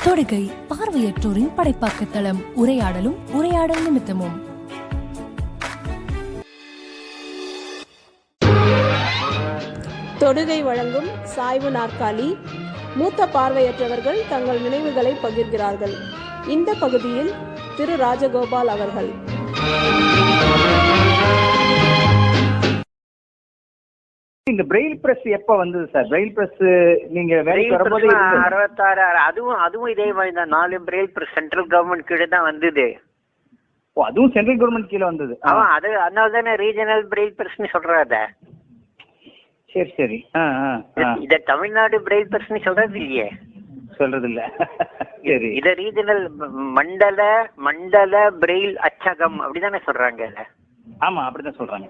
தொடுகை பார்வையற்றோரின் படைப்பாக்க தளம். உரையாடலும் உரையாடல் நிமித்தமும். தொடுகை வழங்கும் சாய்வு நாற்காலி. மூத்த பார்வையற்றவர்கள் தங்கள் நினைவுகளை பகிர்கிறார்கள். இந்த பகுதியில் திரு ராஜகோபால் அவர்கள். இந்த பிரெயில் பிரஸ் எப்ப வந்தது சார்? பிரெயில் பிரஸ் நீங்க வேலைக்கு வரும்போது 66 அதுவும் இதே மாதிரி தான். 4 பிரெயில் பிரஸ் சென்ட்ரல் கவர்மெண்ட் கீழே தான் வந்தது. ஓ, அதுவும் சென்ட்ரல் கவர்மெண்ட் கீழே வந்தது. அது அதனால தானே ரீஜனல் பிரெயில் பிரஸ்னு சொல்றாத. சரி சரி. இத தமிழ்நாடு பிரெயில் பிரஸ்னு சொல்றது இல்லையே. சொல்றது இல்ல. சரி. இத ரீஜனல் மண்டல பிரெயில் அச்சகம் அப்படிதானே சொல்றாங்க. ஆமா, அப்படிதான் சொல்றாங்க.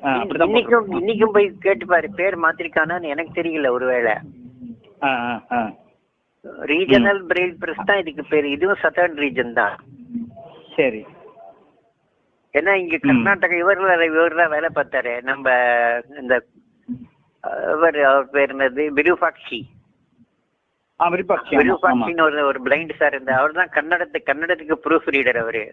இன்னைக்கும் போய் கேட்டு பாரு, பேர் மாத்திருக்கானு எனக்கு தெரியல. ஒருவேளை ரீஜனல் பிரெயில் பிரஸ் தான் இதுக்கு பேரு. இதுவும் சதர்ன் ரீஜன் தான். சரி. ஏன்னா இங்க கர்நாடகா இவர்தான் வேலை பார்த்தாரு. நம்ம இந்த அவர் பேர் என்னது, விருபாட்சி. விருபாட்சின்னு ஒரு பிளைண்ட் சார் இருந்தா. அவர் தான் கன்னடத்துக்கு ப்ரூஃப் ரீடர் அவரு.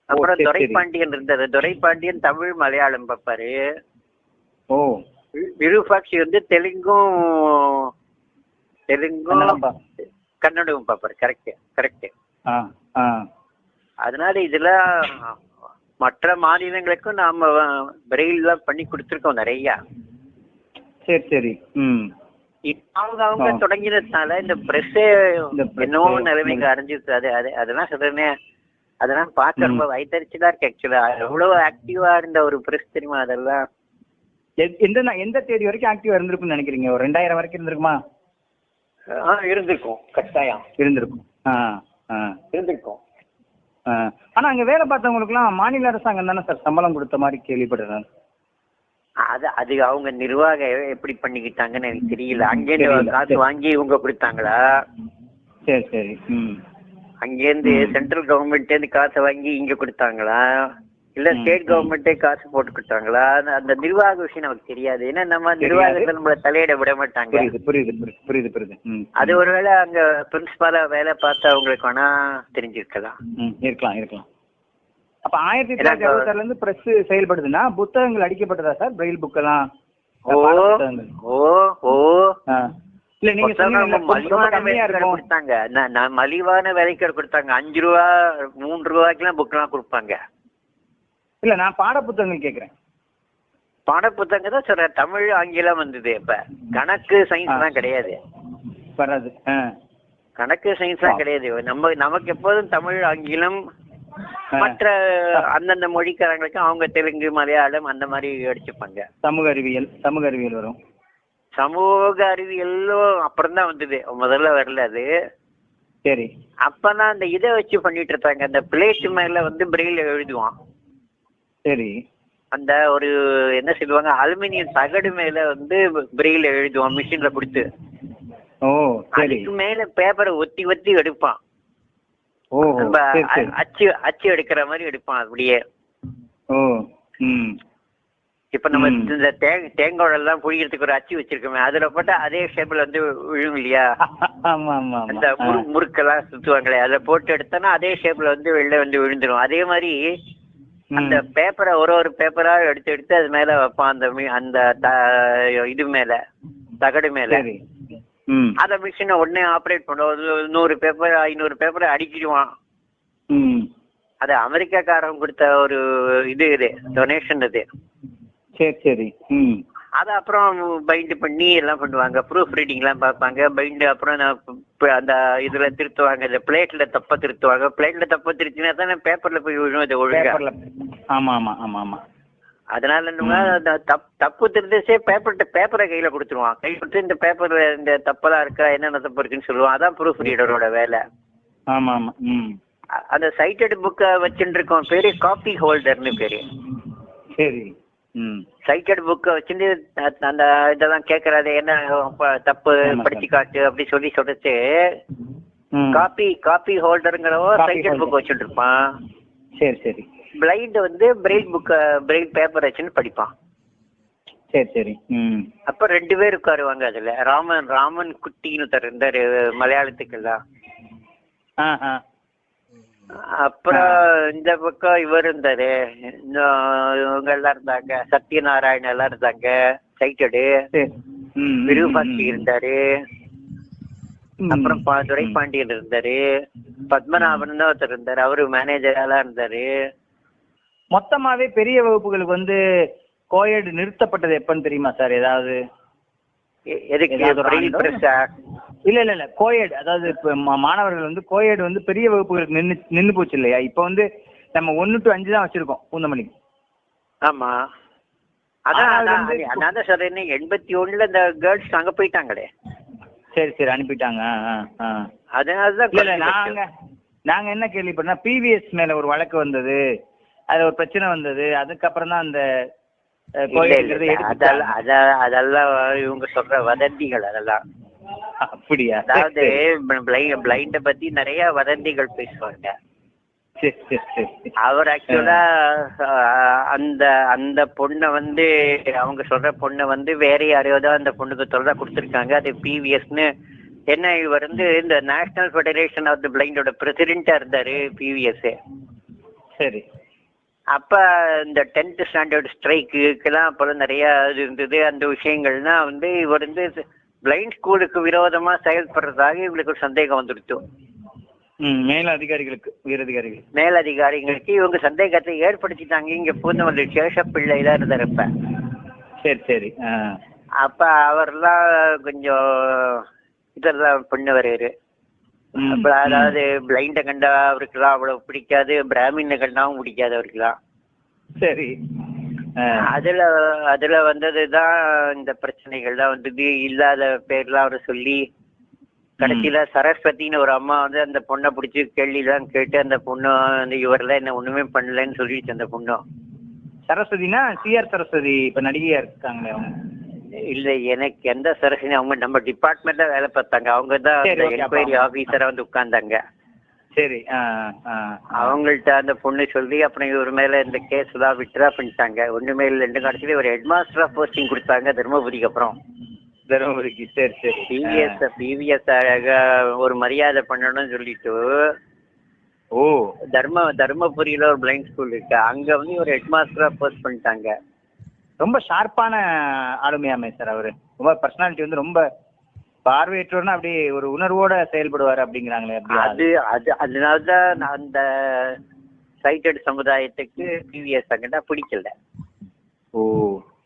அப்புறம் துரைபாண்டியன் இருந்தாரு. துரைபாண்டியன் தமிழ் மலையாளம் பார்ப்பாரு. ஓ. விருபாட்சி வந்து தெலுங்கும் கன்னடமும் பார்ப்பாரு. கரெக்ட். அதனால இதுல மற்ற மாநிலங்களுக்கும் நாம பிரெயில் எல்லாம் பண்ணி கொடுத்துருக்கோம் நிறைய. சரி சரி. அவங்க தொடங்கினதுனால இந்த பிரஸ் என்னவோ நிலைமைக்கு அறிஞ்சிருக்காது. அதெல்லாம் சொல்றேனே, அதெல்லாம் பார்க்க ரொம்ப வயிற்றுச்சலா இருக்கு. ஆக்சுவலா எவ்வளவு ஆக்டிவா இருந்த ஒரு பிரஸ் தெரியுமா அதெல்லாம். எந்த தேதி வரைக்கும் ஆக்டிவா இருந்திருக்கும்னு நினைக்கிறீங்க? ஒரு 2000 வரைக்கும் இருந்திருக்குமா? இருந்திருக்கும், கட்டாயம் இருந்திருக்கும். ஆனா அங்க வேலை பார்த்தவங்களுக்கு எல்லாம் மாநில அரசாங்கம் தானே சார் சம்பளம் கொடுத்த மாதிரி கேள்விப்படுறேன். அது அவங்க நிர்வாகம் எப்படி பண்ணிக்கிட்டாங்கன்னு எனக்கு தெரியல. அங்கேருந்து காசு வாங்கி இவங்க கொடுத்தாங்களா? சரி சரி. அங்கேருந்து சென்ட்ரல் கவர்மெண்ட் இருந்து காசை வாங்கி இங்க கொடுத்தாங்களா, இல்ல ஸ்டேட் கவர்மெண்டே காசு போட்டு கொடுத்தாங்களா? அந்த நிர்வாக விஷயம் நமக்கு தெரியாது. ஏன்னா நம்ம நிர்வாகத்தை நம்மள தலையிட விட மாட்டாங்க. புரியுது. அது ஒருவேளை அங்க பிரின்சிபாலா வேலை பார்த்து அவங்களுக்கு வேணா தெரிஞ்சிருக்கலாம். இருக்கலாம். அப்ப 1966 இருந்து பிரஸ் செயல்படுதுன்னா புத்தகங்கள் அடிக்கப்பட்டதா சார்? பிரெயில் புக் எல்லாம்? இல்ல, நீங்க மலிவான விலைக்கு கொடுத்தாங்க. 5 ரூபா 3 ரூபாய்க்குலாம் புக் எல்லாம் கொடுப்பாங்க. இல்ல, நான் பாட புத்தகங்கள் கேக்குறேன். பாட புத்தகம் தான் சொல்றேன். தமிழ் ஆங்கிலம் வந்தது. இப்ப கணக்கு சயின்ஸ் எல்லாம் கிடையாது. வராது. கணக்கு சயின்ஸ் எல்லாம் கிடையாது. நமக்கு எப்போதும் தமிழ் ஆங்கிலம், மற்ற அந்தந்த மொழிக்காரங்களுக்கு அவங்க தெலுங்கு மலையாளம் அந்த மாதிரி அடிச்சுப்பாங்க. சமூக அறிவியல் வரும். சமூக அறிவியலும் அப்புறம் தான் வந்தது, முதல்ல வரல அது. சரி. அப்பதான் அந்த இதை வச்சு பண்ணிட்டு இருந்தாங்க. அந்த பிளேட் மேல வந்து பிரெயில் எழுதுவான். சரி. அந்த ஒரு என்ன சொல்லுவாங்க, அலுமினியம் தகடு மேல வந்து பிரெயில் எழுதுவான் மிஷின்ல கொடுத்து. அதுக்கு மேல பேப்பரை ஒத்தி எடுப்பான். அச்சு எடுக்கிற மாதிரி எடுப்பான் அப்படியே. இப்ப நம்ம இந்த தேங்காய் எல்லாம் புழியறதுக்கு ஒரு அச்சு வச்சிருக்கோமே, அதுல போட்டா அதே ஷேப்ல வந்து விழும் இல்லையா? அந்த முறுக்கெல்லாம் சுத்துவாங்களே, அதுல போட்டு எடுத்தோன்னா அதே ஷேப்ல வந்து வெளில வந்து விழுந்துரும். அதே மாதிரி அந்த பேப்பரை ஒரு பேப்பரா எடுத்து அது மேல வைப்பான். அந்த இது மேல, தகடு மேல. அத மிஷினை உடனே ஆப்ரேட் பண்ணுவோம். 100 பேப்பர் 500 பேப்பரை அடிக்கிடுவான். அது அமெரிக்காக்காரன் கொடுத்த ஒரு இது டொனேஷன் அது. சரி. அத அப்புறம் பைண்ட் பண்ணி எல்லாம் பண்ணுவாங்க. ப்ரூஃப் ரீடிங் எல்லாம் பார்ப்பாங்க. பைண்ட் அப்புறம் அந்த இதுல திருத்துவாங்க. இந்த பிளேட்ல தப்ப திருத்துவாங்க. பிளேட்ல தப்ப திருத்தினா தானே பேப்பர்ல போய் விழும் அது ஒழுங்கா. ஆமா. அதனால நம்ம தப்பு திருத்தே பேப்பரை கையில கொடுத்துருவான். கை கொடுத்து இந்த பேப்பர்ல இந்த தப்பெல்லாம் இருக்கா, என்னென்ன தப்பு இருக்குன்னு சொல்லுவான். அதான் ப்ரூஃப் ரீடரோட வேலை. ஆமா. அந்த சைட்டட் புக்கை வச்சுட்டு இருக்கோம், பேரு காப்பி ஹோல்டர்னு பேரு. சரி. சைட்டட் புக்கை வச்சுட்டு அந்த இதெல்லாம் கேட்கறது, என்ன தப்பு படிச்சு காட்டு அப்படி சொல்லிட்டு காப்பி ஹோல்டருங்கிறவோ சைட்டட் புக் வச்சுட்டு இருப்பான். சரி. பிளைண்ட் வந்து பிரெயில் பேப்பர் வச்சுன்னு படிப்பான். சரி. அப்ப 2 பேர் உட்காருவாங்க. அதுல ராமன் குட்டின்னு இருந்தாரு மலையாளத்துக்கு எல்லாம். அப்புறம் இந்த பக்கம் இவர் இருந்தாரு, இவங்க எல்லாம் இருந்தாங்க, சத்யநாராயண எல்லாம் இருந்தாங்க, சைட்டடு விருபாஸ்தி இருந்தாரு, அப்புறம் துரைபாண்டியன் இருந்தாரு, பத்மநாபன் ஒருத்தர் இருந்தாரு, அவரு மேனேஜரெல்லாம் இருந்தாரு. மொத்தமாவே பெரிய வகுப்புகளுக்கு வந்து கோயட் நிறுத்தப்பட்டது எப்பன்னு தெரியுமா சார்? ஏதாவது இல்ல கோயட், அதாவது இப்ப மாணவர்கள் வந்து கோயட் வந்து பெரிய வகுப்புகளுக்கு நின்னு போச்சு இல்லையா? இப்ப வந்து நம்ம 1 to 5 தான் வச்சிருக்கோம் பூந்தமல்லிக்கு. ஆமா, அதான் சார் 81ல இந்த கேர்ள்ஸ் அங்க போயிட்டாங்களே. சரி அனுப்பிட்டாங்க. அதனாலதான் நாங்க என்ன கேள்விப்பட்டோம்னா பிவிஎஸ் மேல ஒரு வழக்கு வந்தது, அது ஒரு பிரச்சனை வந்தது, அதுக்கப்புறம் தான் அந்த அதெல்லாம் இவங்க சொல்ற வதந்திகள் அதெல்லாம். அப்படியா? அதாவது பிளைண்ட பத்தி நிறைய வதந்திகள் பேசுவாங்க. அவர் ஆக்சுவலா அந்த பொண்ணை வந்து அவங்க சொல்ற பொண்ணை வந்து வேற யாரையோதான் அந்த பொண்ணுக்கு தொல்லை கொடுத்துருக்காங்க. அது பிவிஎஸ்ன்னு என்ன, இவர் வந்து இந்த நேஷனல் ஃபெடரேஷன் ஆஃப் தி பிளைண்டோட பிரசிடென்டா இருந்தாரு பிவிஎஸ். சரி. அப்ப இந்த 10th ஸ்டாண்டர்ட் ஸ்ட்ரைக்குலாம் அப்போல்லாம் நிறைய இது இருந்தது. அந்த விஷயங்கள்லாம் வந்து இவர் வந்து பிளைண்ட் ஸ்கூலுக்கு விரோதமா செயல்படுறதாக இவங்களுக்கு ஒரு சந்தேகம் வந்துடுச்சு. மேலதிகாரிகளுக்கு இவங்க சந்தேகத்தை ஏற்படுத்திட்டாங்க. இங்க பூந்தமல்லி சேஷப்பிள்ளைலாம் இருந்தாருப்ப. சரி. அப்ப அவர்லாம் கொஞ்சம் இதெல்லாம் பண்ணுவாரு. அதாவது பிளைண்ட கண்டா அவருக்குலாம் அவ்வளவு பிடிக்காது, பிராமின கண்டாவும் பிடிக்காது அவருக்குலாம். சரி. அதுல வந்ததுதான் இந்த பிரச்சனைகள் தான் வந்தது. இல்லாத பேர்லாம் அவரை சொல்லி கடைசியில சரஸ்வதினு ஒரு அம்மா வந்து அந்த பொண்ணை பிடிச்சி கேள்விலாம் கேட்டு அந்த பொண்ணு வந்து இவரெல்லாம் என்ன ஒண்ணுமே பண்ணலன்னு சொல்லிடுச்சு. அந்த பொண்ணு சரஸ்வதினா சிஆர் சரஸ்வதி இப்ப நடிகையா இருக்காங்களே அவங்க? இல்ல, எனக்கு எந்த சரஸ்வதி, அவங்க நம்ம டிபார்ட்மெண்ட்ல வேலை பார்த்தாங்க. அவங்க தான் என்கொயரி ஆபீசரா வந்து உட்கார்ந்தாங்க. சரி. அவங்கள்ட்ட அந்த பொண்ணு சொல்லி அப்புறம் இவர் மேல இந்த கேஸ் எல்லாம் விட்ரா பண்ணிட்டாங்க. ஒண்ணுமே இல்லை, 2 காலத்துல ஒரு ஹெட் மாஸ்டரா போஸ்டிங் கொடுத்தாங்க தர்மபுரிக்கு. அப்புறம் தர்மபுரிக்கு. சரி. பிவிஎஸ் ஒரு மரியாதை பண்ணணும்னு சொல்லிட்டு தர்மபுரியில ஒரு பிளைண்ட் ஸ்கூல் இருக்கு, அங்க வந்து ஒரு ஹெட் மாஸ்டரா போஸ்ட் பண்ணிட்டாங்க. ரொம்ப ஷார்ப்பான ஆளுமையாமே சார் அவரு. ரொம்ப பர்சனாலிட்டி வந்து ரொம்ப பார்வையற்றோர்னா அப்படி ஒரு உணர்வோட செயல்படுவாரு அப்படிங்கிறாங்களே. அதனாலதான் அந்த சைட்டட் சமுதாயத்துக்கு பிவிஎஸ் அங்கிட்ட பிடிக்கல.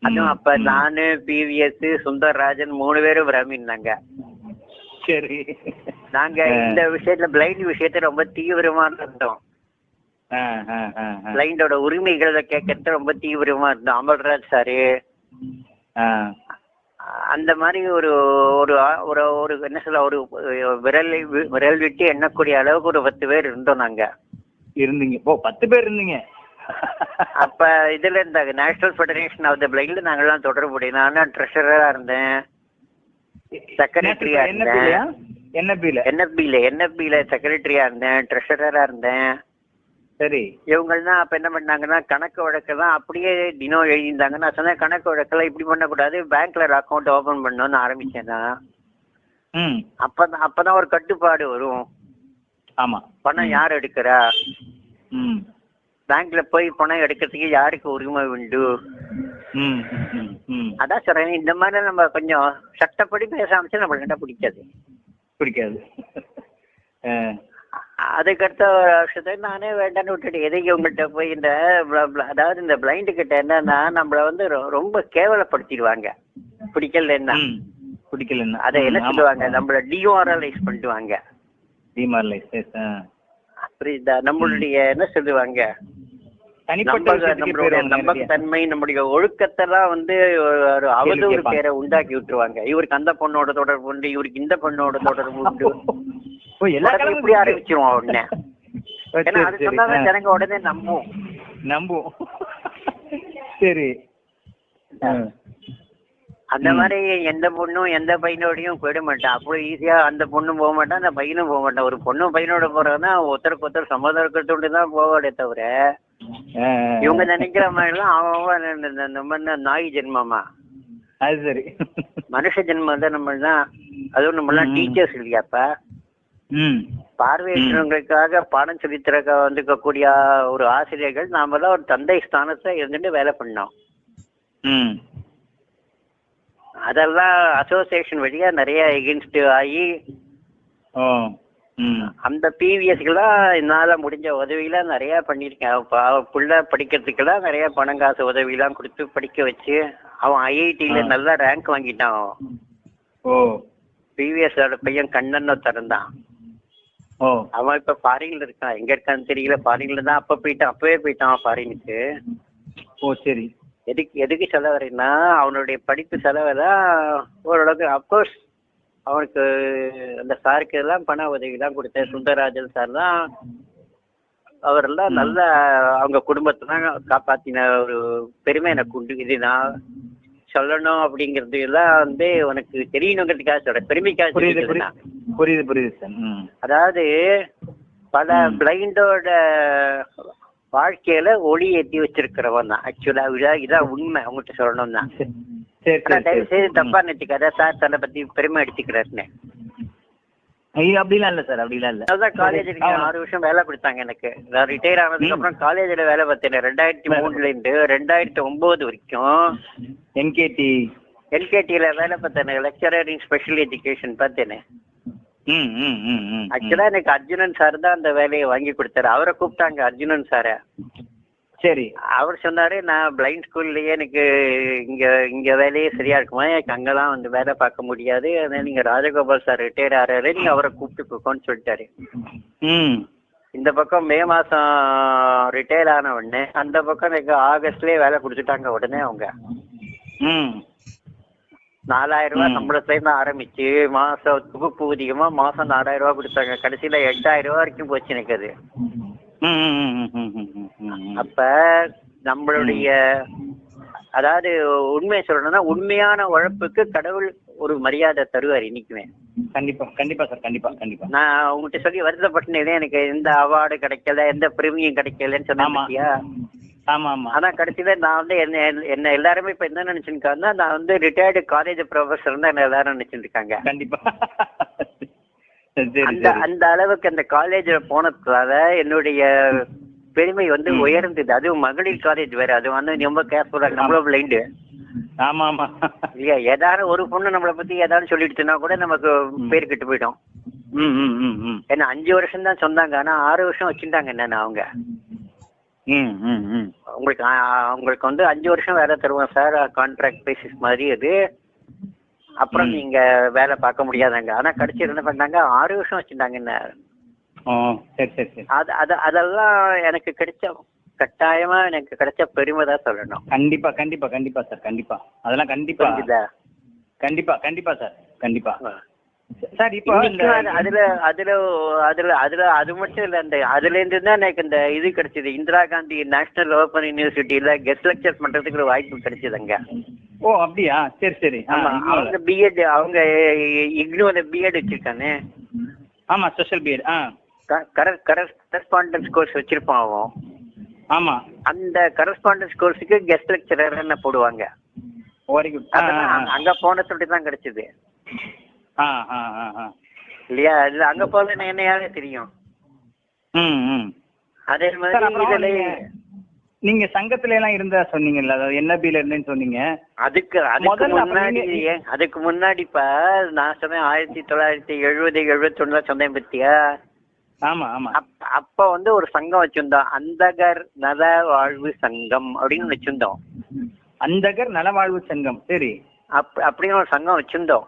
அதுவும் அப்ப நானு பிவிஎஸ் சுந்தர்ராஜன் 3 பேரும் பிராமின்னாங்க. சரி. நாங்க இந்த விஷயத்துல பிளைண்ட் விஷயத்த ரொம்ப தீவிரமா இருந்தோம். பிளைண்டோட உரிமைகளை கேட்கறது ரொம்ப தீவிரமா இருந்தோம். அமல்ராஜ் சாரு அந்த மாதிரி ஒரு ஒரு என்ன சொல்ல, ஒரு விரல் விட்டு எண்ணக்கூடிய அளவுக்கு ஒரு 10 பேர் இருந்தோம் நாங்க. இருந்தீங்க? 10 பேர் இருந்தீங்க. அப்ப இதுல இருந்தாங்க நேஷனல் ஃபெடரேஷன் ஆஃப் தி பிளைண்ட்ல நாங்கெல்லாம் தொடர்புடைய. நான் ட்ரெஷரரா இருந்தேன், செக்ரட்டரியா இருந்தேன். என்எஃபில செக்ரட்டரியா இருந்தேன், ட்ரெஷரரா இருந்தேன். சரி. இவங்கெல்லாம் அப்ப என்ன பண்ணாங்கன்னா கணக்கு வழக்கெல்லாம் அப்படியே தினம் எழுதியிருந்தாங்க. நான் சொன்னேன் கணக்கு வழக்கெல்லாம் இப்படி பண்ணக்கூடாது, பேங்க்ல அக்கௌண்ட் ஓபன் பண்ணணும்னு ஆரம்பிச்சேன்னா அப்பதான் ஒரு கட்டுப்பாடு வரும். ஆமா. பணம் யார் எடுக்கிறா, பேங்க்ல போய் பணம் எடுக்கிறதுக்கு யாருக்கு உரிமை உண்டு. அதான் சொல்றேன், இந்த மாதிரி நம்ம கொஞ்சம் சட்டப்படி பேச ஆரம்பிச்சா நம்மளுக்கு பிடிக்காது. அதுக்கடுத்த வருஷத்தை நானே வேண்டான்னு விட்டுட்டு எதைக்கு உங்கள்கிட்ட போய் இந்த அதாவது இந்த பிளைண்டு கிட்ட என்னன்னா நம்மள வந்து ரொம்ப கேவலப்படுத்திடுவாங்க. பிடிக்கலன்னா அதை என்ன சொல்லுவாங்க, நம்மள டிமாரலைஸ் பண்ணிடுவாங்க. புரியுதா? நம்மளுடைய என்ன சொல்லுவாங்க, நம்மளுடைய நம்பகத்தன்மை, நம்முடைய ஒழுக்கத்தெல்லாம் வந்து ஒரு அவதூறு பேரை உண்டாக்கி விட்டுருவாங்க. இவருக்கு அந்த பொண்ணோட தொடர்பு உண்டு, இவருக்கு இந்த பொண்ணோட தொடர்பு உண்டு, இப்படி ஆரம்பிச்சிருவோம் உடனே. ஏன்னா அது சொன்னாதான் ஜனங்க உடனே நம்பும். சரி. அந்த மாதிரி எந்த பொண்ணும் எந்த பையனோடையும் போயிட மாட்டான். அவ்வளவு ஈஸியா அந்த பொண்ணும் போக மாட்டான், அந்த பையனும் போக மாட்டான். ஒரு பொண்ணும் பையனோட போறதுன்னா ஒருத்தருக்கு ஒருத்தர் சம்மதத்தோடு தான் போவாடே தவிர இவங்க நினைக்கிற மாதிரிலாம் அவன் நாய் ஜென்மமா. அது சரி. மனுஷ ஜென்மம் தான் நம்ம தான். அதுவும் நம்ம எல்லாம் டீச்சர்ஸ் இல்லையாப்பா. பார்வையற்றவங்களுக்காக பாடம் சொல்லித்தர வந்துக்கக்கூடிய ஒரு ஆசிரியர்கள் நாம தான் ஒரு தந்தை ஸ்தானத்தை இருந்துட்டு வேலை பண்ணோம். அதெல்லாம் அசோசியேஷன் வழியா நிறைய எகென்ஸ்ட் ஆகி அந்த பிவிஎஸ்க்கெல்லாம் என்னால முடிஞ்ச உதவியெல்லாம் நிறைய பண்ணியிருக்கேன். புள்ள படிக்கிறதுக்கெல்லாம் நிறைய பணம் காசு உதவியெல்லாம் கொடுத்து படிக்க வச்சு அவன் ஐஐடியில நல்லா ரேங்க் வாங்கிட்டான். பிவிஎஸ் பையன் கண்ணன் திறந்தான். அவன் இப்ப ஃபாரின்ல இருக்கான். எங்க இருக்கான்னு தெரியல. ஃபாரின்ல தான் அப்பவே போயிட்டான் ஃபாரினுக்கு. சரி. எதுக்கு செலவரைன்னா அவனுடைய படிப்பு செலவெல்லாம் ஓரளவுக்கு அப்கோர்ஸ் அவனுக்கு அந்த சாருக்கு எல்லாம் பண உதவி தான் கொடுத்தேன். சுந்தரராஜன் சார் தான் அவரெல்லாம் நல்ல அவங்க குடும்பத்தை காப்பாத்தின ஒரு பெருமை எனக்கு உண்டு. இது நான் சொல்லணும் அப்படிங்கிறது எல்லாம் வந்து உனக்கு தெரியணுங்கிறதுக்காக சொல்றேன், பெருமைக்காக. புரியுது சார். அதாவது பல பிளைண்டோட வாழ்க்கையில ஒளி ஏற்றி வச்சிருக்கிறவன் தான் ஆக்சுவலா. இதான் உண்மை உங்ககிட்ட சொல்லணும் தான். தயவு செய்து தப்பா நினைச்சுக்காத சார் தன்னை பத்தி பெருமை எடுத்துக்கிறாருன்னு. அப்படிலாம் இல்ல சார், அப்படிலாம் இல்ல. அதான் காலேஜுக்கு 6 வருஷம் வேலை கொடுத்தாங்க எனக்கு. நான் ரிட்டையர் ஆனதுக்கு அப்புறம் காலேஜ்ல வேலை பார்த்தேன். 2003 இருந்து 2009 வரைக்கும் என்கேடியில வேலை பார்த்தேன். லெக்சரர் இன் ஸ்பெஷல் எஜுகேஷன் பார்த்தேன். ஆக்சுவலா எனக்கு அர்ஜுனன் சார் தான் அந்த வேலையை வாங்கி கொடுத்தாரு. அவரை கூப்பிட்டாங்க, அர்ஜுனன் சார. சரி. அவர் சொன்னாரு, நான் பிளைண்ட் ஸ்கூல்லயே எனக்கு இங்க வேலையே சரியா இருக்குமா, எனக்கு அங்கெல்லாம் வந்து வேலை பார்க்க முடியாது, அதனால நீங்க ராஜகோபால் சார் ரிட்டையர் ஆறாரு, நீங்க அவரை கூப்பிட்டு போக்கோன்னு சொல்லிட்டாரு. இந்த பக்கம் மே மாசம் ரிட்டையர் ஆன உடனே அந்த பக்கம் எனக்கு ஆகஸ்ட்லயே வேலை கொடுத்துட்டாங்க. உடனே அவங்க 4000 ரூபாய் சம்பளத்துல இருந்து ஆரம்பிச்சு மாசம் தொகுப்பூதியமா மாசம் 4000 ரூபாய் கொடுத்தாங்க. கடைசியில 8000 ரூபாய் வரைக்கும் போச்சு எனக்கு அது. அப்ப நம்மளுடைய அதாவது உண்மையை சொல்லணும்னா உண்மையான உழைப்புக்கு கடவுள் ஒரு மரியாதை தருவார் இன்னைக்குமே. கண்டிப்பா சார், கண்டிப்பா. நான் உங்ககிட்ட சொல்லி வருத்தப்பட்டேன், எனக்கு எந்த அவார்டு கிடைக்கல, எந்த பிரிமியம் கிடைக்கலன்னு சொன்னா. ஆனா கடைசியில நான் வந்து என்ன எல்லாருமே இப்ப என்ன நினைச்சுருக்காங்கன்னா, நான் வந்து ரிட்டையர்டு காலேஜ் ப்ரொஃபஸர் தான் என்ன எல்லாரும் நினைச்சுட்டு இருக்காங்க. கண்டிப்பா. அந்த அளவுக்கு அந்த காலேஜ் போனதுனால என்னுடைய பெருமை வந்து உயர்ந்தது. அதுவும் மகளிர் காலேஜ் வேற. அது வந்து ரொம்ப கேர்ஃபுல்லா, நம்மள பிளைண்டு. இல்லையா, ஏதாவது ஒரு பொண்ணு நம்மளை பத்தி ஏதாவது சொல்லிடுச்சுன்னா கூட நமக்கு பேர் கெட்டு போயிட்டோம். ஏன்னா 5 வருஷம் தான் சொன்னாங்க, ஆனா 6 வருஷம் வச்சுட்டாங்க. என்னன்னா அவங்க உங்களுக்கு வந்து 5 வருஷம் வேலை தருவோம் சார், கான்ட்ராக்ட் பேசிஸ் மாதிரி. அது அப்புறம் நீங்க வேலை பார்க்க முடியாதாங்க. ஆனா கடைசி என்ன பண்ணாங்க, 6 வருஷம் வச்சுட்டாங்க. என்ன அதெல்லாம் எனக்கு கட்டாயமா எனக்கு கிடைச்ச பெருமை தான் சொல்லணும். கண்டிப்பா சார், கண்டிப்பா. அதெல்லாம் கண்டிப்பா சார், கண்டிப்பா சார். இப்போ அது மட்டும் இல்ல, அந்த அதுல இருந்து தான் எனக்கு இந்த இது கிடைச்சது. இந்திரா காந்தி நேஷனல் ஓபன் யூனிவர்சிட்டியில கெஸ்ட் லெக்சர் பண்றதுக்கு ஒரு வாய்ப்பு கிடைச்சதுங்க. அப்படியா? சரி. அவங்க பிஎட், அவங்க இக்னோல பிஎட் வச்சிருக்கானே. ஆமா, ஸ்பெஷல் பிஎட். கரஸ்பாண்டன்ஸ் கோர்ஸ் வச்சிருப்பான் அவன். ஆமா, அந்த கரஸ்பாண்டன்ஸ் கோர்ஸுக்கு கெஸ்ட் லெக்சரர் என்ன போடுவாங்க. அங்க போன சொல்லிட்டு தான் கிடைச்சது இல்லையா? இல்ல அங்க போல என்னையாவே தெரியும். அதே மாதிரி நீங்க சங்கத்துல எல்லாம் இருந்தா சொன்னீங்கல்ல, அதாவது NBல இருந்தேன்னு சொன்னீங்க. அதுக்கு முன்னாடி இப்ப நான் சொன்னேன் 1970-71 சொன்னேன் பத்தியா? ஆமா. அப்ப வந்து ஒரு சங்கம் வச்சிருந்தோம், அந்தகர் நல வாழ்வு சங்கம் அப்படின்னு வச்சிருந்தோம். அந்தகர் நலவாழ்வு சங்கம். சரி. அப்படின்னு ஒரு சங்கம் வச்சிருந்தோம்.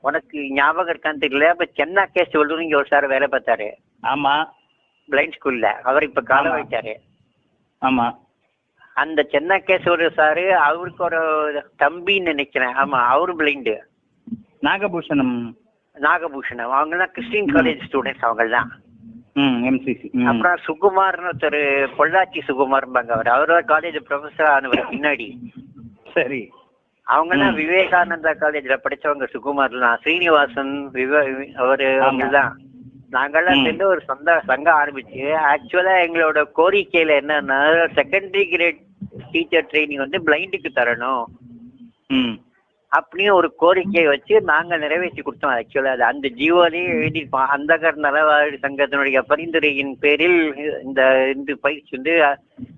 உனக்கு ஞாபகம் இருக்கான்னு தெரியல. இப்ப சென்னா கேஸ் சொல்லுங்க, ஒரு சார் வேலை பார்த்தாரு. ஆமா, பிளைண்ட் ஸ்கூல்ல. அவர் இப்ப காலம் வைத்தாரு. ஆமா, அந்த சென்னா கேஸ் ஒரு சாரு, அவருக்கு ஒரு தம்பின்னு நினைக்கிறேன். ஆமா, அவரு பிளைண்டு. நாகபூஷணம். அவங்க எல்லாம் கிறிஸ்டின் காலேஜ் ஸ்டூடெண்ட்ஸ். அவங்க எல்லாம் MCC. அப்புறம் சுகுமார்னு ஒருத்தர், பொள்ளாச்சி சுகுமார்பாங்க. அவரோட காலேஜ் ப்ரொஃபஸர் ஆனவர் பின்னாடி. சரி. அவங்க எல்லாம் விவேகானந்தா காலேஜ்ல படிச்சவங்க. சுகுமார்லாம் ஸ்ரீனிவாசன் அவரு அவங்கதான். நாங்கெல்லாம் சேர்ந்து ஒரு சொந்த சங்கம் ஆரம்பிச்சு, ஆக்சுவலா எங்களோட கோரிக்கையில என்னன்னா, செகண்டரி கிரேட் டீச்சர் ட்ரைனிங் வந்து பிளைண்டுக்கு தரணும். அப்படின்னு ஒரு கோரிக்கையை வச்சு நாங்க நிறைவேற்றி கொடுத்தோம். ஆக்சுவலா அது அந்த ஜீவோலையே எழுதியிருப்போம். அந்தகர் நலவாழ்வு சங்கத்தினுடைய பரிந்துரையின் பேரில் இந்த பயிற்சி வந்து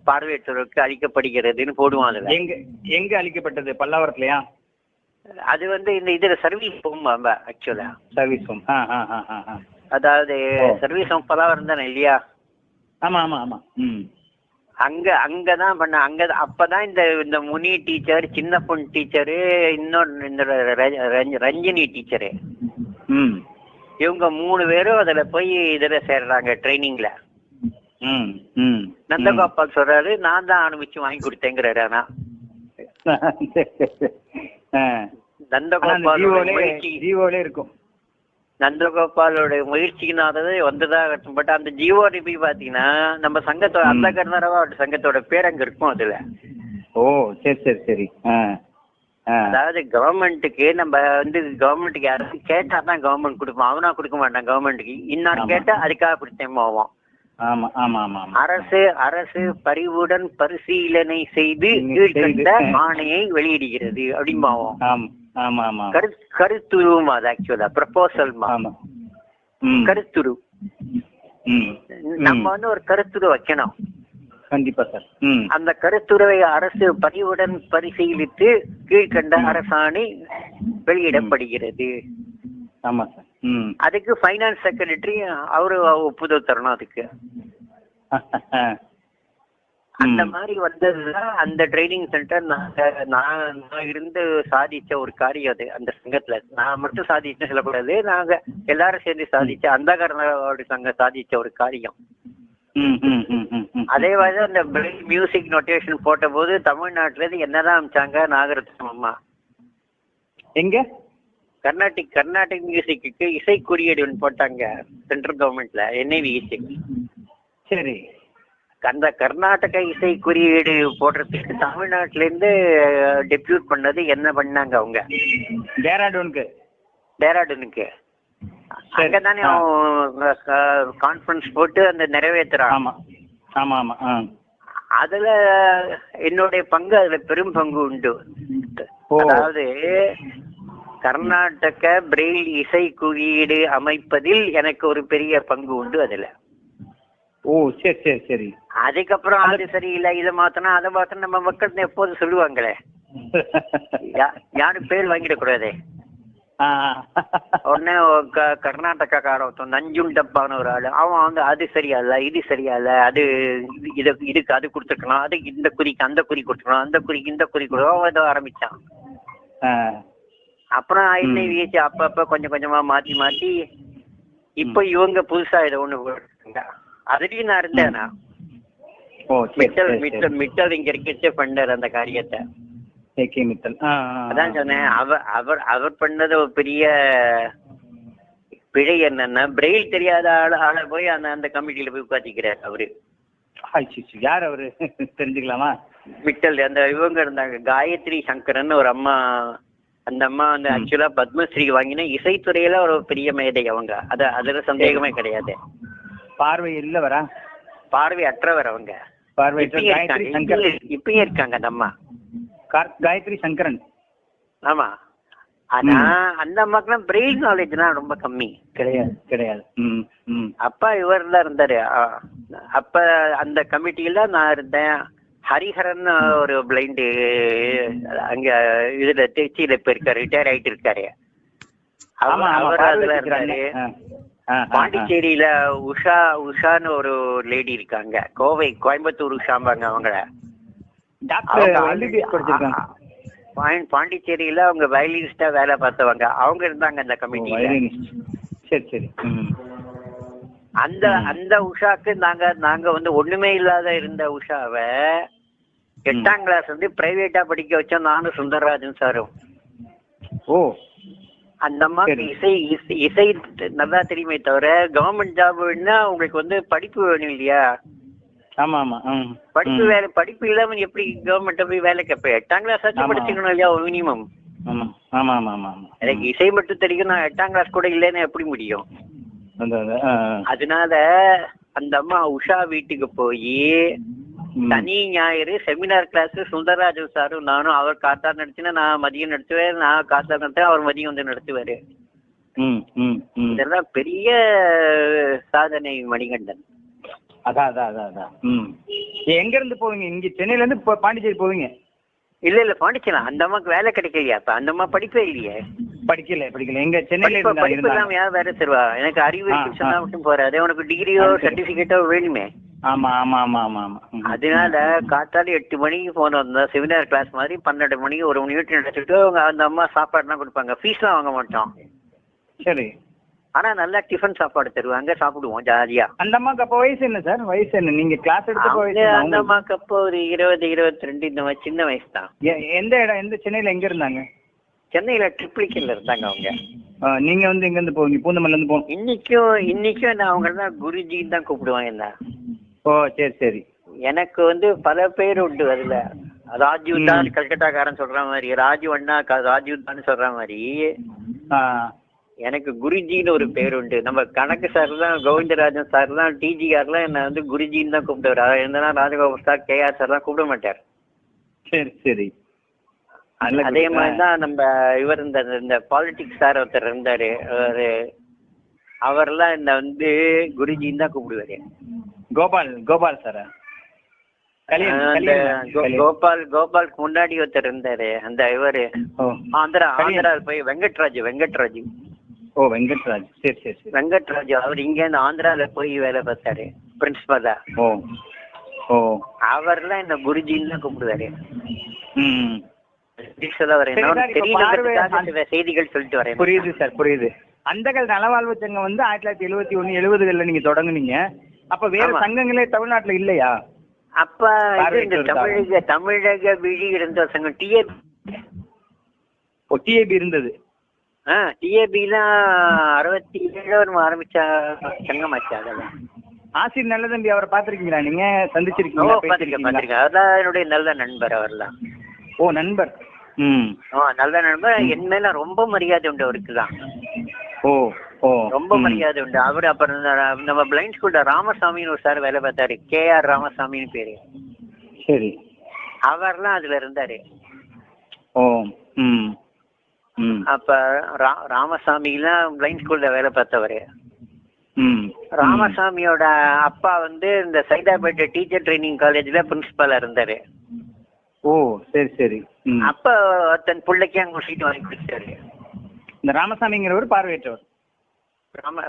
பார்வையற்றவருக்கு அளிக்கப்படுகிறதுன்னு போடுவோம். அதுல எங்க அளிக்கப்பட்டது? பல்லாவரத்துலயா? அது வந்து இதுல சர்வீஸ் ஹோம் ஆக்சுவலா. Service home. அதாவது சர்வீஸ் ஹோம் பல்லாவரம் தானே இல்லையா? ஆமா ஆமா ஆமா. அங்கதான் பண்ண. அப்பதான் இந்த முனி டீச்சர், சின்ன பொண்ணு டீச்சரு, இன்னொன்னு இந்த ரஞ்சினி டீச்சரு, இவங்க 3 பேரும் அதுல போய் இதுல சேர்றாங்க ட்ரைனிங்ல. நந்தகோபால் சொல்றாரு நான் தான் அனுப்பிச்சு வாங்கி கொடுத்தேங்கிறாரு. ஆனா நந்தகோபால் இருக்கும். நந்தகோபாலோட முயற்சினால வந்ததா. பட் அந்த ஜீவோட போய் பாத்தீங்கன்னா நம்ம சங்கத்தோட அந்த கர்நாடகா சங்கத்தோட பேர் அங்க இருக்கும் அதுல. ஓ சரி சரி சரி. அதாவது கவர்மெண்ட்டுக்கு நம்ம வந்து கவர்மெண்ட்டுக்கு யாரும் கேட்டா தான் கவர்மெண்ட் கொடுப்போம். அவனா கொடுக்க மாட்டான் கவர்மெண்ட்டுக்கு. இன்னொரு கேட்டா அதுக்காக கொடுத்தேன் போவோம். அரசு பரிவுடன் பரிசீலனை செய்து கீழ்கண்ட ஆணையை வெளியிடுகிறது அப்படிம்பாவோம். கருத்துருவும் அது ஆக்சுவலா ப்ரொபோசல் கருத்துரு. நம்ம வந்து ஒரு கருத்துரு வைக்கணும். கண்டிப்பா சார். அந்த கருத்துருவை அரசு பரிவுடன் பரிசீலித்து கீழ்கண்ட அரசாணை வெளியிடப்படுகிறது. ஆமா சார். அதுக்கு ஃபைனான்ஸ் செக்ரட்டரி அவரு ஒப்புதல் தரணும் அதுக்கு. அந்த மாதிரி வந்ததுதான் அந்த ட்ரைனிங் சென்டர். நான் இருந்து சாதிச்ச ஒரு காரியம் அது. அந்த சங்கத்துல நான் மட்டும் சாதிச்சேன்னு சொல்லக்கூடாது, நாங்க எல்லாரும் சேர்ந்து சாதிச்ச அந்த கர்நாடகாவோட சங்கம் சாதிச்ச ஒரு காரியம். அதே மாதிரி அந்த மியூசிக் நோட்டேஷன் போட்ட போது தமிழ்நாட்டுல இருந்து என்னதான் அமிச்சாங்க, நாகரத்னம் அம்மா. எங்க கர்நாடிக் மியூசிக்கு இசை குறியீடு போட்டாங்க சென்ட்ரல் கவர்மெண்ட்ல, NIVC. சரி. அந்த கர்நாடக இசை குறியீடு போடுறதுக்கு தமிழ்நாட்டுல இருந்து டெபியூட் பண்ணது என்ன பண்ணாங்க அவங்க? டேராடூனுக்கு. அங்கதானே கான்ஃபரன்ஸ் போட்டு அந்த நிறைவேற்றுறாங்க. அதுல என்னுடைய பங்கு, அதுல பெரும் பங்கு உண்டு. அதாவது கர்நாடக பிரெயில் இசை குறியீடு அமைப்பதில் எனக்கு ஒரு பெரிய பங்கு உண்டு அதுல. ஓ சரி சரி சரி. அதுக்கப்புறம் அது சரியில்லை, இதை மாத்தணும் அதை மாத்தணும் நம்ம மக்கள் எப்போதும் சொல்லுவாங்களே, யாரும் பேர் வாங்கிடக்கூடாது. உடனே கர்நாடகாக்கார நஞ்சுண்டப்பான ஒரு ஆளு, அவன் வந்து அது சரியா இல்ல இது சரியா இல்ல, அது இதுக்கு அது கொடுத்துருக்கணும், அது இந்த குறிக்கு அந்த குறி கொடுத்துக்கணும், அந்த குறிக்கு இந்த குறி கொடுக்க ஆரம்பிச்சான். அப்புறம் NIVC அப்பப்ப கொஞ்சம் கொஞ்சமா மாத்தி இப்ப இவங்க புதுசா இதை ஒண்ணு அதுலயும் நான் இருந்தேன். மிட்டல் இங்க இருக்கே பண்ணார் அந்த காரியத்தை. அதான் சொன்னேன், அவர் பண்ணது ஒரு பெரிய பிழை என்னன்னா, பிரெயில் தெரியாத ஆளை போய் அந்த கமிட்டியில போய் உட்காந்துக்கிறார் அவரு. யார் அவரு தெரிஞ்சுக்கலாமா? மிட்டல் அந்த இவங்க இருந்தாங்க, காயத்ரி சங்கரன் ஒரு அம்மா. அந்த அம்மா வந்து ஆக்சுவலா பத்மஸ்ரீ வாங்கின இசைத்துறையில ஒரு பெரிய மேதை அவங்க. அதுல சந்தேகமே கிடையாது. பார்வை இல்லவரா? பார்வை அற்றவர் அவங்க. இப்பயும் இருக்காங்க அந்த அம்மா, காயத்ரி சங்கரன். ஆமா. ஆனா அந்த அம்மாக்கெல்லாம் பிரெயில் நாலேஜ்லாம் ரொம்ப கம்மி. கிடையாது. அப்பா இவர் தான் இருந்தாரு. அப்ப அந்த கமிட்டியில நான் இருந்தேன். ஹரிஹரன் ஒரு பிளைண்டு அங்க இதுல திருச்சியில இப்ப இருக்காரு, ரிட்டையர் ஆயிட்டு இருக்காரு. அவர் அதுல இருந்தாரு. பாண்டிச்சேரியில உஷான்னு ஒரு லேடி இருக்காங்க, கோயம்புத்தூர் உஷாம்பாங்க அவங்கள. பாண்டிச்சேரியில அவங்க வயலினிஸ்டா வேலை பார்த்தவங்க, அவங்க இருந்தாங்க அந்த கமிட்டியில. சரி சரி. அந்த உஷாக்கு நாங்க வந்து ஒண்ணுமே இல்லாத இருந்த உஷாவை 8ஆம் கிளாஸ் வந்து பிரைவேட்டா படிக்க வச்சோம், நானும் சுந்தரராஜன் சாரும். ஓ. அந்த அம்மாக்கு இசை நல்லா தெரியுமே தவிர கவர்மெண்ட் ஜாப் வேணும்னா உங்களுக்கு வந்து படிப்பு வேணும் இல்லையா? ஆமா ஆமா. படிப்பு இல்லாம எப்படி கவர்மெண்ட்ட போய் வேலை கேட்பேன்? 8ஆம் கிளாஸ் ஆச்சு படிச்சுக்கணும் இல்லையா மினிமம். எனக்கு இசை மட்டும் தெரியும், நான் 8ஆம் கிளாஸ் கூட இல்லைன்னா எப்படி முடியும்? அதனால அந்த அம்மா உஷா வீட்டுக்கு போய் சனி ஞாயிறு செமினார் கிளாஸ் சுந்தரராஜன் சாரும் நானும். அவர் காத்தார் நடிச்சுன்னா நான் மதியம் நடத்துவேன், நான் காத்தார் நடத்துவேன், அவர் மதியம் வந்து நடத்துவாரு. இதெல்லாம் பெரிய சாதனை மணிகண்டன். அதான் அதான் அதான் அதான். எங்க இருந்து போவீங்க? இங்க சென்னையில இருந்து பாண்டிச்சேரி போவீங்க? இல்ல பாண்டிச்சேரி. அந்த அம்மாக்கு வேலை கிடைக்கலையா? அப்ப அந்த அம்மா படிப்பே இல்லையே. படிக்கல. எங்க சென்னையில படிப்பு இல்லாம யார் வேற தருவா? எனக்கு அறிவு சொன்னா மட்டும் போறாது, உனக்கு டிகிரியோ சர்டிபிகேட்டோ வேணுமே. ஆமா ஆமா ஆமா ஆமா ஆமா. அதனால காத்தால 8 மணிக்கு போன வந்தா செமினார் கிளாஸ் மாதிரி 12 மணிக்கு 1 மணி நேரம் நடத்திட்டு அந்த அம்மா சாப்பாடுலாம் கொடுப்பாங்க. ஃபீஸ்லாம் வாங்க மாட்டோம். சரி. ஆனா நல்லா டிஃபன் சாப்பாடு தருவாங்க, சாப்பிடுவோம் ஜாலியா. அந்த அம்மாக்கு அப்ப வயசு என்ன சார்? வயசு என்ன? நீங்க கிளாஸ் எடுத்து அந்த அம்மாக்கு அப்போ ஒரு 20, 22 இந்த மாதிரி சின்ன வயசு தான். எந்த இடம்? எந்த சென்னையில எங்க இருந்தாங்க? சென்னையில ட்ரிப்ளிகேல இருந்தாங்க அவங்க. நீங்க வந்து எங்க இருந்து போவீங்க? பூந்தமல்லில இருந்து போங்க. இன்னைக்கும் என்ன அவங்க தான் குருஜின்னு தான் கூப்பிடுவாங்க என்ன. ஓ சரி சரி. எனக்கு வந்து பல பேர் உண்டு அதுல. ராஜீவ் தான் கல்கட்டாக்காரன் சொல்ற மாதிரி, ராஜீவ் அண்ணா ராஜீவ் தான் சொல்ற மாதிரி எனக்கு குருஜின்னு ஒரு பேர் உண்டு. நம்ம கணக்கு சார் தான், கோவிந்தராஜன் சார் தான், டிஜிஆர்லாம் என்ன வந்து குருஜின்னு தான் கூப்பிடுவார். அதை இருந்தா ராஜகோபால் சார், கேஆர் சார் தான் கூப்பிட மாட்டார். சரி சரி. அதே மாதிரிதான் நம்ம இவர் இந்த பாலிடிக்ஸ் சார் ஒருத்தர் இருந்தாரு, அவர்லாம் என்ன வந்து குருஜின்னு தான் கூப்பிடுவாரு. கோபால் சார். கோபாலுக்கு முன்னாடி ஒருத்தர் இருந்தாரு, அந்த இவரு ஆந்திரா போய் வெங்கட்ராஜ். ஓ வெங்கட்ராஜ். சரி சரி சரி. வெங்கட்ராஜ் அவர் இங்க இருந்து ஆந்திரால போய் வேலை பார்த்தாரு, பிரின்சிபலா. ஓ ஓ. அவர்லாம் என்ன குருஜின்னு தான் கூப்பிடுவாரு. செய்திகள் சொல்லிட்டு வரேன். புரியுது சார், புரியுது. அந்தகள் நலவாழ்வு சங்கம் வந்து 1971, 70களில் நீங்க தொடங்குனீங்க. அப்ப வேற சங்கங்களே தமிழ்நாட்டுல இல்லையா? அப்ப தமிழக விழி இருந்த சங்கம் டிஏபி இருந்தது. டிஏபிலாம் 67 ஆரம்பிச்ச சங்கம் ஆச்சு. அதெல்லாம் ஆசிரியர் நல்லதம்பி அவரை பாத்திருக்கீங்களா? நீங்க சந்திச்சிருக்கீங்களா? பாத்திருக்கேன். அவர்தான் என்னுடைய நல்ல நண்பர். அவர்லாம் ஓ நண்பர். நல்ல நண்பர். என் மேல ரொம்ப மரியாதை உண்டு அவருக்குதான். ஓ ஓ. ரொம்ப மரியாதை உண்டு. அவரு அப்புறம் நம்ம பிளைண்ட் ஸ்கூல்ல ராமசாமின்னு ஒரு சார் வேலை பார்த்தாரு, கேஆர் ராமசாமின்னு பேரு. சரி. அவர்லாம் அதுல இருந்தாரு. ஓ. அப்ப ராமசாமிலாம் பிளைண்ட் ஸ்கூல்ல வேலை பார்த்தவரு. ராமசாமியோட அப்பா வந்து இந்த சைதாப்பேட்டை டீச்சர் ட்ரைனிங் காலேஜ்ல பிரின்சிபலா இருந்தாரு. ஓ சரி சரி. அப்ப தன் பிள்ளைக்கு அங்க சீட் வாங்கி கொடுத்தாரு. இந்த ராமசாமிங்கிறவர் பார்வையற்றவர்.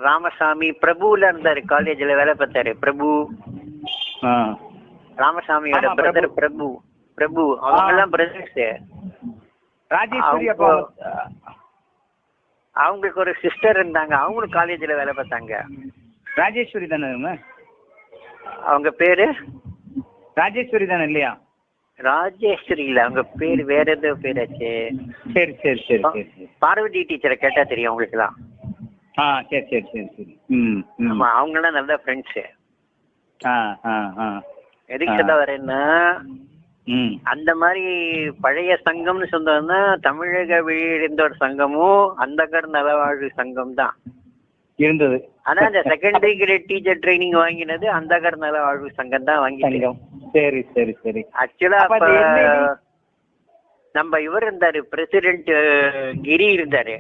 ராமசாமி பிரபுல இருந்தாரு, காலேஜ்ல வேலை பார்த்தாரு. பிரபு ராமசாமியோட பிரதர். பிரபு அவங்க எல்லாம் பிரதர்ஸ். ராஜேஸ்வரி அவங்களுக்கு ஒரு சிஸ்டர் இருந்தாங்க, அவங்களும் காலேஜ்ல வேலை பார்த்தாங்க. ராஜேஸ்வரி தானே அவங்க பேரு? ராஜேஸ்வரி தானே இல்லையா? ராஜேஸ்வரி இல்ல, அவங்க பேரு வேற ஏதோ பேராச்சு. சரி சரி சரி சரி. பார்வதி டீச்சரை கேட்டா தெரியும் உங்களுக்கு எல்லாம். சரி சரி சரி சரி. ஆமா, அவங்க எல்லாம் நல்ல ஃப்ரெண்ட்ஸ். எதுக்கு சொல்ல வரேன்னா, அந்த மாதிரி பழைய சங்கம்னு சொன்னோம்னா தமிழக வெளியிருந்த ஒரு சங்கமும் அந்தகர் நலவாழ்வு சங்கம் தான் இருந்தது. ஆனா அந்த செகண்டரி கிரேட் டீச்சர் ட்ரைனிங் வாங்கினது அந்தகர் நலவாழ்வு சங்கம் தான் வாங்கினது. சரி சரி சரி. ஆக்சுவலா அப்ப நம்ம இவர் இருந்தாரு, பிரசிடென்ட் கிரி இருந்தாரு,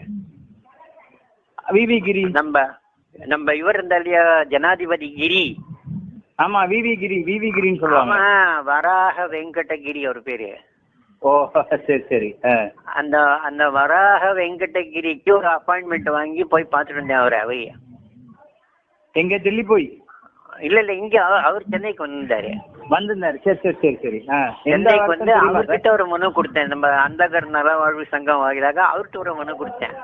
விவி கிரி. நம்ம இவர் இருந்தா இல்லையா, ஜனாதிபதி கிரி. ஆமா விவி கிரின்னு சொல்லுவாங்க. வராக வெங்கடகிரி அவர் பேரு. ஓ சரி சரி. அந்த வராக வெங்கடகிரிக்கு ஒரு அப்பாயின்மெண்ட் வாங்கி போய் பார்த்துட்டு வந்தேன் அவரை. அவைய எங்க டெல்லி போய்? இல்ல இங்க அவர் சென்னைக்கு வந்திருந்தாரு. சரி சரி சரி சரி. சென்னைக்கு வந்து அவர்கிட்ட ஒரு மனு கொடுத்தேன். நம்ம அந்தகர் நலவாழ்வு சங்கம் வாயிலாக அவர்கிட்ட ஒரு மனு கொடுத்தேன்.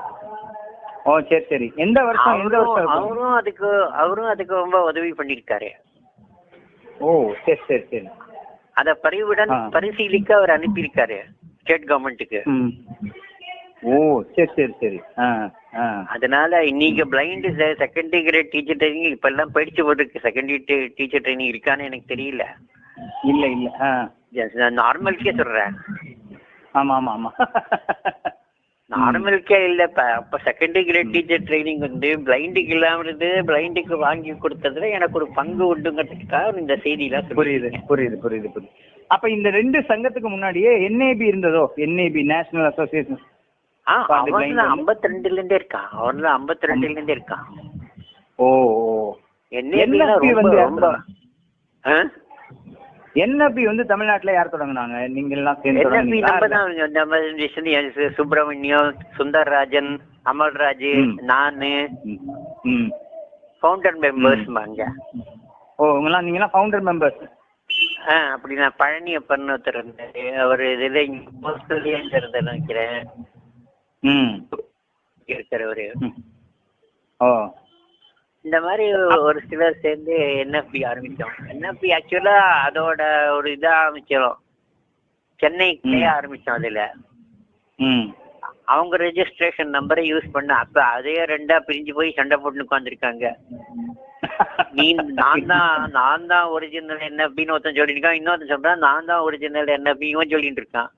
ஓ சரி சரி. எந்த வருஷம்? அவரும் அதுக்கு ரொம்ப உதவி பண்ணிருக்காரு. ஓ சரி சரி சரி. அத பரிசீலிக்க அவர் அனுப்பியிருக்காரு ஸ்டேட் கவர்மெண்ட்டுக்கு. ஓ சரி சரி சரி. அதனால இன்னைக்கு blind secondary great teacher training இப்ப எல்லாம் படிச்சு போட்டுருக்கு. செகண்டரி டீச்சர் ட்ரைனிங் இருக்கான்னு எனக்கு தெரியல. இல்ல நான் நார்மல்கே சொல்றேன். ஆமா ஆமா ஆமா. நார்மலுக்கே இல்ல. அப்ப செகண்டரி கிரேட் டீச்சர் ட்ரைனிங் வந்து பிளைண்டுக்கு இல்லாம இருந்து பிளைண்டுக்கு வாங்கி கொடுத்ததுல எனக்கு ஒரு பங்கு உண்டுங்கிறதுக்காக இந்த செய்தியெல்லாம் புரியுது புரியுது புரியுது புரியுது. அப்ப இந்த 2 சங்கத்துக்கு முன்னாடியே NAB இருந்ததோ? NAB நேஷனல் அசோசியேஷன் 52ல இருந்தே இருக்கான். அவன்ல 52ல இருந்தே இருக்கான். ஓ NAB வந்து தமிழ்நாட்டுல யார் தொடங்கினாங்க? நீங்க எல்லாம் சேர்ந்து? சுப்பிரமணியம், சுந்தர்ராஜன், அமல்ராஜ், நானு ஃபவுண்டர் மெம்பர்ஸ். ஓ நீங்க எல்லாம் ஃபவுண்டர் மெம்பர்ஸ்? அப்படின்னா பழனி அப்பன்னு ஒருத்தர் இருந்தாரு. அவர் இதுல இருந்தாரு நினைக்கிறேன் இருக்கிறவரு. ஓ இந்த மாதிரி ஒரு சிலர் சேர்ந்து NFB ஆரம்பிச்சோம். NFB ஆக்சுவலா அதோட ஒரு இதா ஆரம்பிச்சோம், சென்னைக்குள்ளே ஆரம்பிச்சோம். அதுல அவங்க ரெஜிஸ்ட்ரேஷன் நம்பரை யூஸ் பண்ண அப்ப அதே 2 பிரிஞ்சு போய் சண்டை போட்டு உட்காந்துருக்காங்க. நான் தான் ஒரிஜினல் NFBன்னு ஒருத்தன் சொல்லிட்டு இருக்கான், இன்னொருத்தன் சொல்றான் நான் தான் ஒரிஜினல் NFB சொல்லிட்டு இருக்கான்.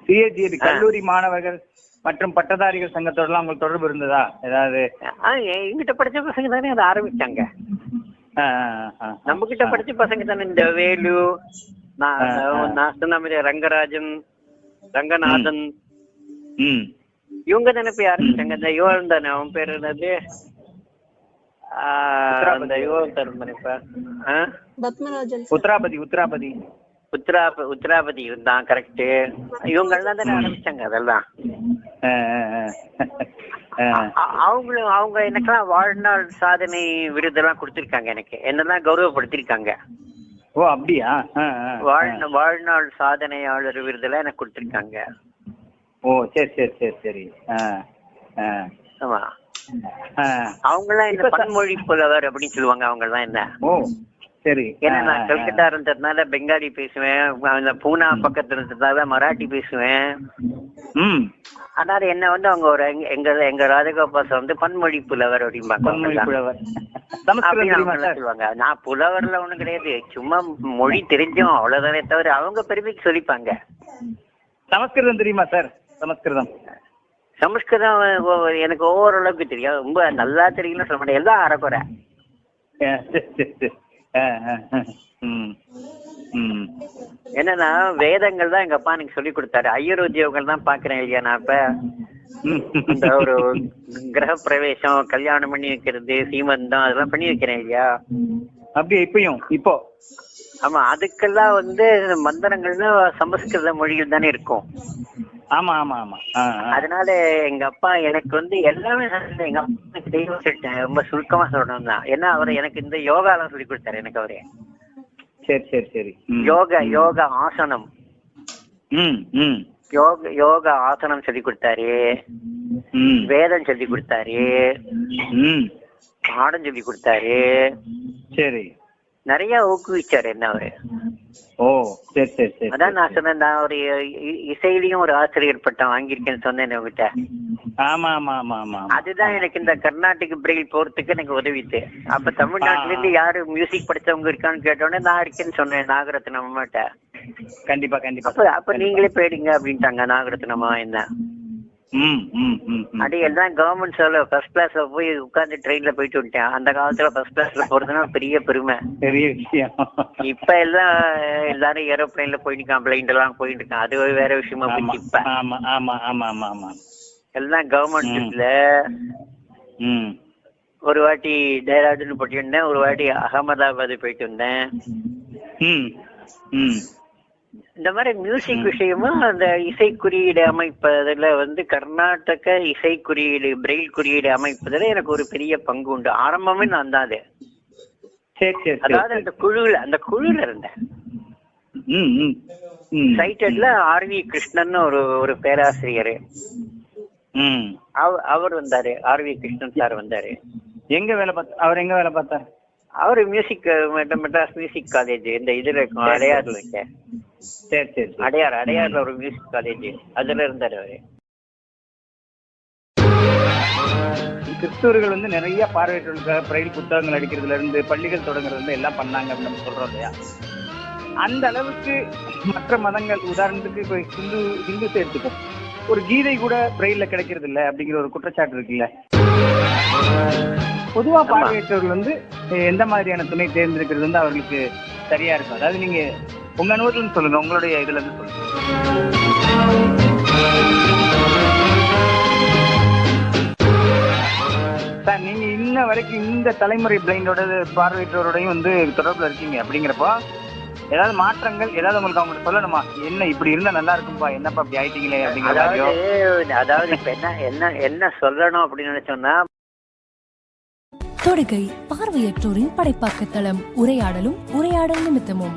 CAGD கல்லூரி மாணவர்கள் மற்றும் பட்டதாரிகள் சங்கத்தோட உங்களுக்கு தொடர்பு இருந்ததா ஏதாவது? எங்கிட்ட படிச்ச பசங்க தானே அதை ஆரம்பிச்சாங்க. நம்ம கிட்ட படிச்ச பசங்க தானே இந்த வேலு, நான் சொன்ன மாதிரி ரங்கராஜன், ரங்கநாதன், இவங்க தானே போய் ஆரம்பிச்சாங்க. இந்த யுவன் தானே, அவன் பேர் என்னது, அந்த யுவன் தருண் உத்ராபதி இருந்தான். கரெக்ட். இவங்க எல்லாம் தானே ஆரம்பிச்சாங்க அதெல்லாம். அவங்க எனக்கெல்லாம் வாழ்நாள் சாதனை விருதெல்லாம் கொடுத்திருக்காங்க. எனக்கு என்னெல்லாம் கௌரவப்படுத்திருக்காங்க. ஓ அப்படியா? வாழ்நாள் சாதனையாளர் விருதெல்லாம் எனக்கு கொடுத்திருக்காங்க. ஓ சரி சரி சரி சரி. ஆமா, அவங்க எல்லாம் என்ன பன்மொழி புலவர் அப்படின்னு சொல்லுவாங்க. அவங்க எல்லாம் என்ன, ஏன்னா நான் கல்கட்டா இருந்ததுனால பெங்காலி பேசுவேன், பூனா பக்கத்துல இருந்ததுனால மராட்டி பேசுவேன். அதனால என்ன வந்து அவங்க ஒரு எங்க ராஜகோபால் வந்து பன்மொழி புலவர் அப்படிம்பாங்க. சொல்லுவாங்க. நான் புலவர்ல ஒண்ணும் கிடையாது, சும்மா மொழி தெரிஞ்சோம் அவ்வளவுதானே தவிர அவங்க பெருமைக்கு சொல்லிப்பாங்க. சமஸ்கிருதம் தெரியுமா சார்? சமஸ்கிருதம் எனக்கு ஓரளவுக்கு தெரியும், ரொம்ப நல்லா தெரியல சொல்ல மாட்டேன், எல்லாம் அறக்குறை. என்னன்னா வேதங்கள் தான் எங்க அப்பா எனக்கு சொல்லி கொடுத்தாரு. ஐயர் உத்தியோகங்கள் தான் பாக்குறேன் இல்லையா நான். இப்ப இந்த ஒரு கிரக பிரவேசம், கல்யாணம் பண்ணி வைக்கிறது, சீமந்தம் அதெல்லாம் பண்ணி வைக்கிறேன் இல்லையா. அப்படியே இப்பயும் இப்போ? ஆமா, அதுக்கெல்லாம் வந்து மந்திரங்கள்னு சமஸ்கிருத மொழியில் தானே இருக்கும். ஆமா ஆமா ஆமா. அதனால எங்க அப்பா எனக்கு வந்து எல்லாமே எங்க அப்பா தெய்வம் சொல்லிட்டேன். ரொம்ப சுருக்கமா சொல்லணும் தான். ஏன்னா அவர் எனக்கு இந்த யோகாலாம் சொல்லி கொடுத்தாரு எனக்கு அவரே. சரி சரி சரி. யோகா ஆசனம், யோகா ஆசனம் சொல்லி கொடுத்தாரு, வேதம் சொல்லி கொடுத்தாரு, பாடம் சொல்லி கொடுத்தாரு. சரி, நிறைய ஊக்குவிச்சாரு என்ன அவரு. ஓ சரி சரி சரி. அதான் நான் சொன்னேன், நான் ஒரு இசையிலையும் ஒரு ஆசிரியர் பட்டம் வாங்கியிருக்கேன்னு சொன்னேன் உங்ககிட்ட. ஆமா ஆமா ஆமா ஆமா. அதுதான் எனக்கு இந்த கர்நாடிக் பிரெயில் போறதுக்கு எனக்கு உதவிச்சு. அப்ப தமிழ்நாட்டுல இருந்து யாரு மியூசிக் படிச்சவங்க இருக்கான்னு கேட்டோன்னே நான் இருக்கேன்னு சொன்னேன் நாகரத்னம் அம்மாட்ட. கண்டிப்பா கண்டிப்பா. அப்ப நீங்களே போயிடுங்க அப்படின்ட்டாங்க நாகரத்னமா. என்ன அடி எல்லாம் கவர்மெண்ட் ஸ்கூல்ல ஃபர்ஸ்ட் கிளாஸ்ல போய் உட்கார்ந்து ட்ரெயின்ல போயிட்டு வந்துட்டேன். அந்த காலத்துல ஃபர்ஸ்ட் கிளாஸ்ல போறதுன்னா பெரிய பெருமை, பெரிய விஷயம். இப்ப எல்லாரும் ஏரோப்ளைன்ல போயிட்டு பிளைண்ட் எல்லாம் போயிட்டு இருக்கான், அது வேற விஷயமா போயிடுச்சு. இப்ப ஆமா ஆமா ஆமா ஆமா ஆமா எல்லாம் கவர்மெண்ட்ல. ஒரு வாட்டி டேராடூன் போயிட்டு வந்தேன், ஒரு வாட்டி அகமதாபாத் போயிட்டு வந்தேன். இந்த மாதிரி மியூசிக் விஷயமா அந்த இசை குறியீடு அமைப்பதுல வந்து கர்நாடக இசை குறியீடு பிரெயில் குறியீடு அமைப்பதுல எனக்கு ஒரு பெரிய பங்கு உண்டு. ஆரம்பமே நான் தான் அது. அதாவது அந்த குழுல இருந்தேன். சைட்டட்ல ஆர்வி கிருஷ்ணன் ஒரு பேராசிரியர், அவர் வந்தாரு. ஆர்வி கிருஷ்ணன் சார் வந்தாரு. எங்க வேலை பார்த்தாரு? அவரு மியூசிக் மெட்ராஸ் மியூசிக் காலேஜ் இந்த இதுல இருக்கும், அடையாறுல இருக்க. சரி சரி. அடையாறுல ஒரு மியூசிக் காலேஜ், அதுல இருந்தாரு அவரு. கிறிஸ்தவர்கள் வந்து நிறைய பார்வையற்றவர்களுக்காக பிரைல் புத்தகங்கள் அடிக்கிறதுல இருந்து பள்ளிகள் தொடங்குறது இருந்து எல்லாம் பண்ணாங்க அப்படின்னு நம்ம சொல்றோம் இல்லையா. அந்த அளவுக்கு மற்ற மதங்கள், உதாரணத்துக்கு இப்போ ஹிந்து எடுத்துக்கும், ஒரு கீதை கூட பிரெயில்ல கிடைக்கிறது இல்ல அப்படிங்கிற ஒரு குற்றச்சாட்டு இருக்குல்ல. பொதுவா பார்வையற்றவர்கள் வந்து எந்த மாதிரியான துணை தேர்ந்தெடுக்கிறது வந்து அவர்களுக்கு சரியா இருக்கும்? அதாவது நீங்க உங்க அனுபவத்துல சொல்லுங்க, உங்களுடைய இதுல இருந்து சொல்லுங்க. சார், நீங்க இன்ன வரைக்கும் இந்த தலைமுறை பிளைண்டோட பார்வையற்றவரோடையும் வந்து தொடர்புல இருக்கீங்க அப்படிங்கிறப்போ ஏதாவது மாற்றங்கள் ஏதாவது உங்களுக்கு அவங்க சொல்லணுமா? என்ன இப்படி இருந்தா நல்லா இருக்கும்பா, என்னப்பா இப்படி ஆயிட்டீங்களே அப்படிங்கிற மாதிரியோ? அதாவது இப்ப என்ன சொல்லணும் அப்படின்னு நினைச்சோம்னா, தொடுகை பார்வையற்றோரின் படைப்பாக்க தளம் உரையாடலும் உரையாடல் நிமித்தமும்